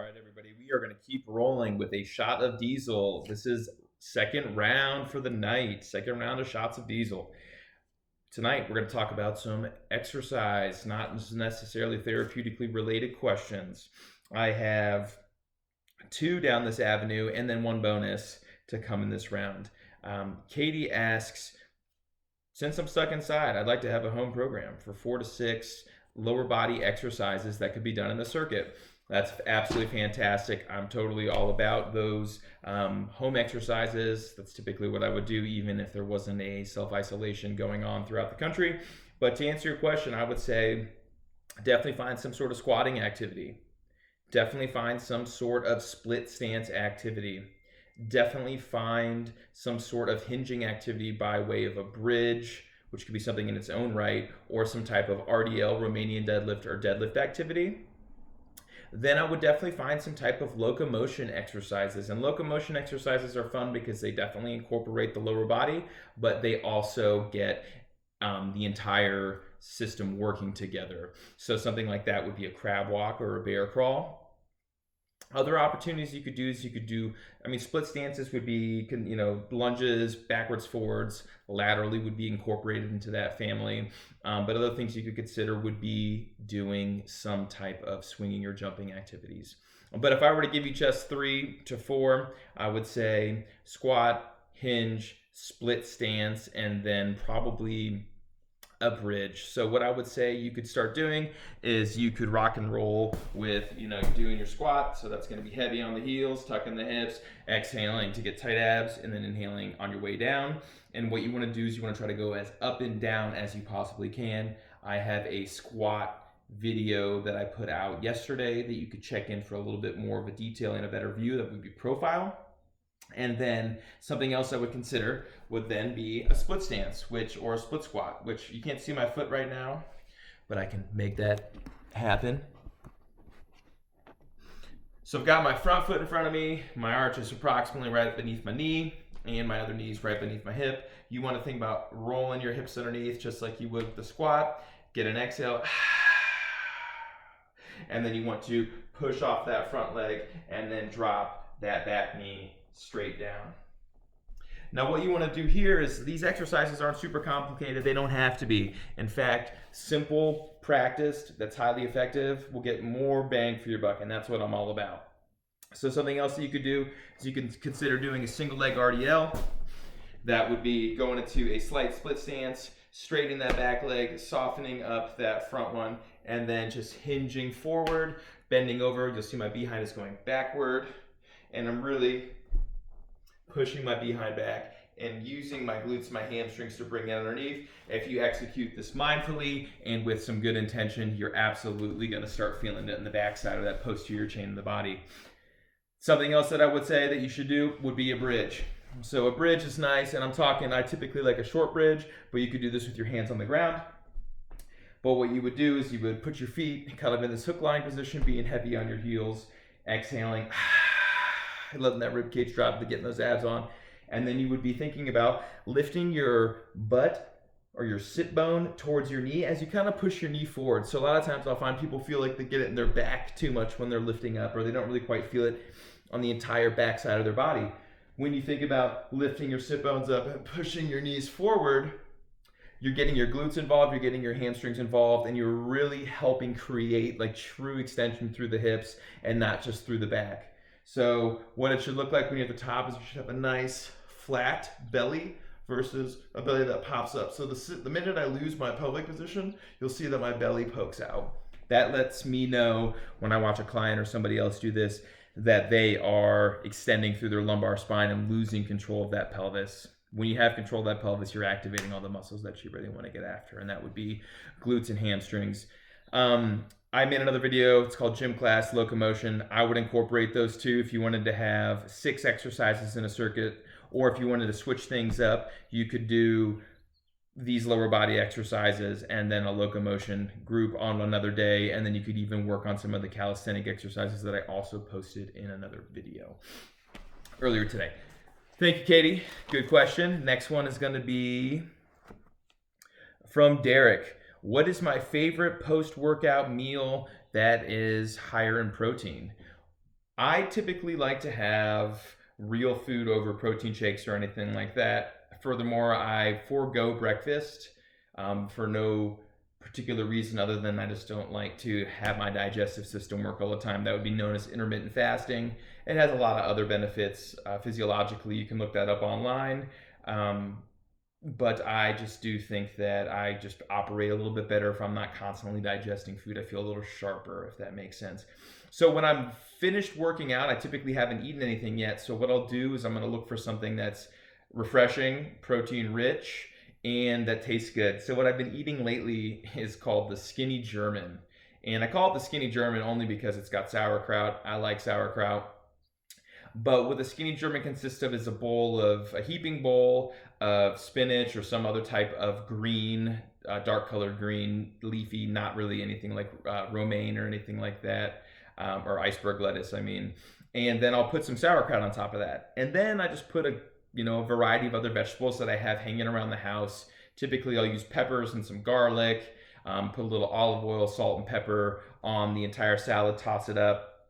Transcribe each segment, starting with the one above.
right, everybody, we are going to keep rolling with a shot of diesel. This is second round for the night, second round of shots of diesel. Tonight, we're going to talk about some exercise, not necessarily therapeutically related questions. I have two down this avenue and then one bonus to come in this round. Katie asks, since I'm stuck inside, I'd like to have a home program for 4 to 6 lower body exercises that could be done in the circuit. That's absolutely fantastic. I'm totally all about those home exercises. That's typically what I would do, even if there wasn't a self-isolation going on throughout the country. But to answer your question, I would say definitely find some sort of squatting activity. Definitely find some sort of split stance activity. Definitely find some sort of hinging activity by way of a bridge, which could be something in its own right, or some type of RDL, Romanian deadlift, or deadlift activity. Then I would definitely find some type of locomotion exercises. And locomotion exercises are fun because they definitely incorporate the lower body, but they also get the entire system working together. So something like that would be a crab walk or a bear crawl. Other opportunities you could do is split stances would be, lunges, backwards, forwards, laterally would be incorporated into that family. But other things you could consider would be doing some type of swinging or jumping activities. But if I were to give you just 3 to 4, I would say squat, hinge, split stance, and then probably a bridge. So what I would say you could start doing is you could rock and roll with, doing your squat. So that's going to be heavy on the heels, tucking the hips, exhaling to get tight abs, and then inhaling on your way down. And what you want to do is you want to try to go as up and down as you possibly can. I have a squat video that I put out yesterday that you could check in for a little bit more of a detail and a better view. That would be profile. And then something else I would consider would then be a split stance, or a split squat, which you can't see my foot right now, but I can make that happen. So I've got my front foot in front of me, my arch is approximately right beneath my knee, and my other knee is right beneath my hip. You want to think about rolling your hips underneath just like you would with the squat. Get an exhale, and then you want to push off that front leg and then drop that back knee straight down. Now what you want to do here is, these exercises aren't super complicated. They don't have to be. In fact, simple practice that's highly effective will get more bang for your buck, and that's what I'm all about. So something else that you could do is you can consider doing a single leg RDL. That would be going into a slight split stance, straightening that back leg, softening up that front one, and then just hinging forward, bending over. You'll see my behind is going backward, and I'm really pushing my behind back and using my glutes, my hamstrings to bring it underneath. If you execute this mindfully and with some good intention, you're absolutely going to start feeling it in the backside of that posterior chain of the body. Something else that I would say that you should do would be a bridge. So a bridge is nice, and I typically like a short bridge, but you could do this with your hands on the ground. But what you would do is you would put your feet kind of in this hook line position, being heavy on your heels, exhaling, letting that rib cage drop to getting those abs on. And then you would be thinking about lifting your butt or your sit bone towards your knee as you kind of push your knee forward. So a lot of times I'll find people feel like they get it in their back too much when they're lifting up, or they don't really quite feel it on the entire back side of their body. When you think about lifting your sit bones up and pushing your knees forward, you're getting your glutes involved, you're getting your hamstrings involved, and you're really helping create like true extension through the hips and not just through the back. So what it should look like when you're at the top is you should have a nice flat belly versus a belly that pops up. So the minute I lose my pelvic position, you'll see that my belly pokes out. That lets me know when I watch a client or somebody else do this that they are extending through their lumbar spine and losing control of that pelvis. When you have control of that pelvis, you're activating all the muscles that you really want to get after, and that would be glutes and hamstrings. I made another video, it's called Gym Class Locomotion. I would incorporate those two if you wanted to have 6 exercises in a circuit, or if you wanted to switch things up, you could do these lower body exercises and then a locomotion group on another day, and then you could even work on some of the calisthenic exercises that I also posted in another video earlier today. Thank you, Katie. Good question. Next one is going to be from Derek. What is my favorite post-workout meal that is higher in protein? I typically like to have real food over protein shakes or anything like that. Furthermore, I forego breakfast for no particular reason other than I just don't like to have my digestive system work all the time. That would be known as intermittent fasting. It has a lot of other benefits physiologically. You can look that up online. But I just do think that I just operate a little bit better if I'm not constantly digesting food. I feel a little sharper, if that makes sense. So when I'm finished working out, I typically haven't eaten anything yet. So what I'll do is I'm going to look for something that's refreshing, protein rich, and that tastes good. So what I've been eating lately is called the Skinny German. And I call it the Skinny German only because it's got sauerkraut. I like sauerkraut. But what the Skinny German consists of is a heaping bowl of spinach or some other type of green, dark colored green, leafy, not really anything like romaine or anything like that, or iceberg lettuce, I mean. And then I'll put some sauerkraut on top of that. And then I just put a variety of other vegetables that I have hanging around the house. Typically I'll use peppers and some garlic, put a little olive oil, salt, and pepper on the entire salad, toss it up.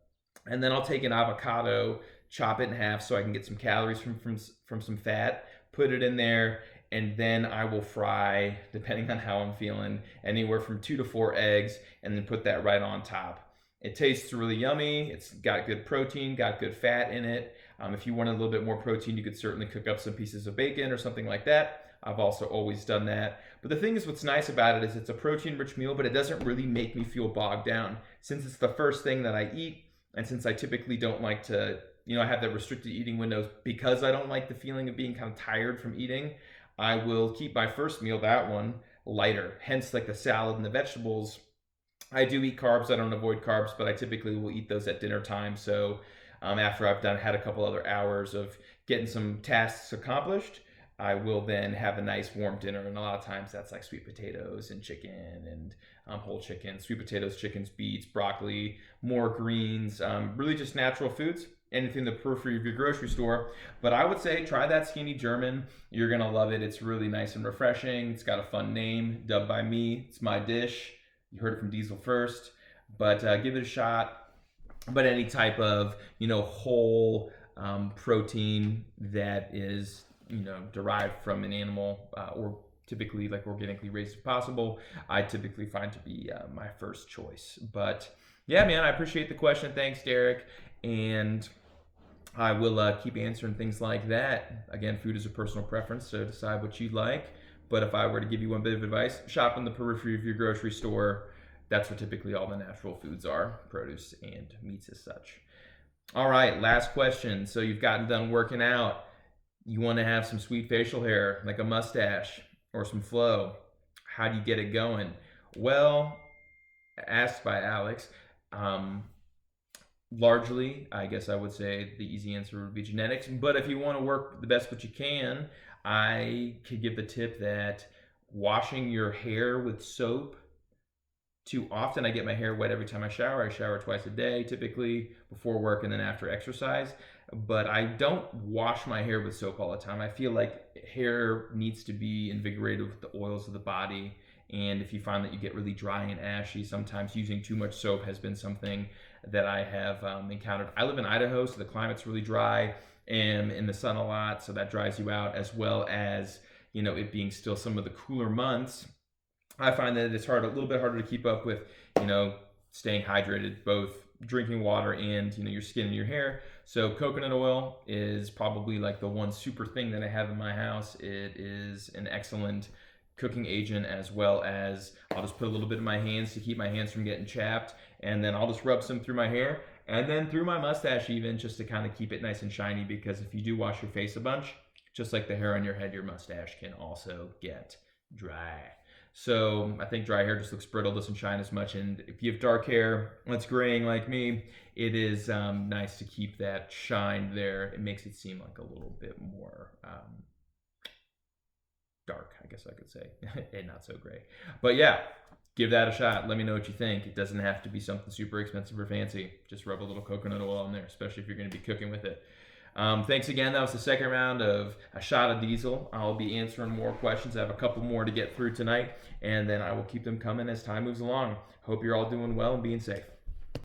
And then I'll take an avocado, chop it in half so I can get some calories from some fat, put it in there, and then I will fry, depending on how I'm feeling, anywhere from 2 to 4 eggs, and then put that right on top. It tastes really yummy. It's got good protein, got good fat in it. If you want a little bit more protein, you could certainly cook up some pieces of bacon or something like that. I've also always done that. But the thing is, what's nice about it is it's a protein-rich meal, but it doesn't really make me feel bogged down. Since it's the first thing that I eat, and since I typically don't like to, I have that restricted eating windows because I don't like the feeling of being kind of tired from eating, I will keep my first meal, that one, lighter. Hence, like the salad and the vegetables. I do eat carbs. I don't avoid carbs, but I typically will eat those at dinner time. So after I've had a couple other hours of getting some tasks accomplished, I will then have a nice warm dinner. And a lot of times that's like sweet potatoes and chicken and whole chicken, sweet potatoes, chickens, beets, broccoli, more greens, really just natural foods. Anything in the periphery of your grocery store. But I would say try that Skinny German. You're going to love it. It's really nice and refreshing. It's got a fun name, dubbed by me. It's my dish. You heard it from Diesel first. But give it a shot. But any type of, whole protein that is, derived from an animal or typically like organically raised if possible, I typically find to be my first choice. But yeah, man, I appreciate the question. Thanks, Derek. And I will keep answering things like that. Again, food is a personal preference, so decide what you like. But if I were to give you one bit of advice, shop in the periphery of your grocery store. That's where typically all the natural foods are, produce and meats as such. All right, last question. So you've gotten done working out. You want to have some sweet facial hair, like a mustache or some flow. How do you get it going? Well, asked by Alex, largely, I guess I would say the easy answer would be genetics. But if you want to work the best what you can, I could give the tip that washing your hair with soap too often. I get my hair wet every time I shower. I shower twice a day, typically before work and then after exercise. But I don't wash my hair with soap all the time. I feel like hair needs to be invigorated with the oils of the body. And if you find that you get really dry and ashy, sometimes using too much soap has been something that I have encountered. I live in Idaho, so the climate's really dry and in the sun a lot, so that dries you out, as well as, it being still some of the cooler months. I find that it's a little bit harder to keep up with, staying hydrated, both drinking water and, your skin and your hair. So coconut oil is probably like the one super thing that I have in my house. It is an excellent cooking agent, as well as I'll just put a little bit in my hands to keep my hands from getting chapped, and then I'll just rub some through my hair and then through my mustache even, just to kind of keep it nice and shiny, because if you do wash your face a bunch, just like the hair on your head, your mustache can also get dry. So I think dry hair just looks brittle, doesn't shine as much, and if you have dark hair that's graying like me, it is nice to keep that shine there. It makes it seem like a little bit more dark, I guess I could say, and not so gray. But yeah, give that a shot. Let me know what you think. It doesn't have to be something super expensive or fancy. Just rub a little coconut oil on there, especially if you're going to be cooking with it. Thanks again. That was the second round of A Shot of Diesel. I'll be answering more questions. I have a couple more to get through tonight, and then I will keep them coming as time moves along. Hope you're all doing well and being safe.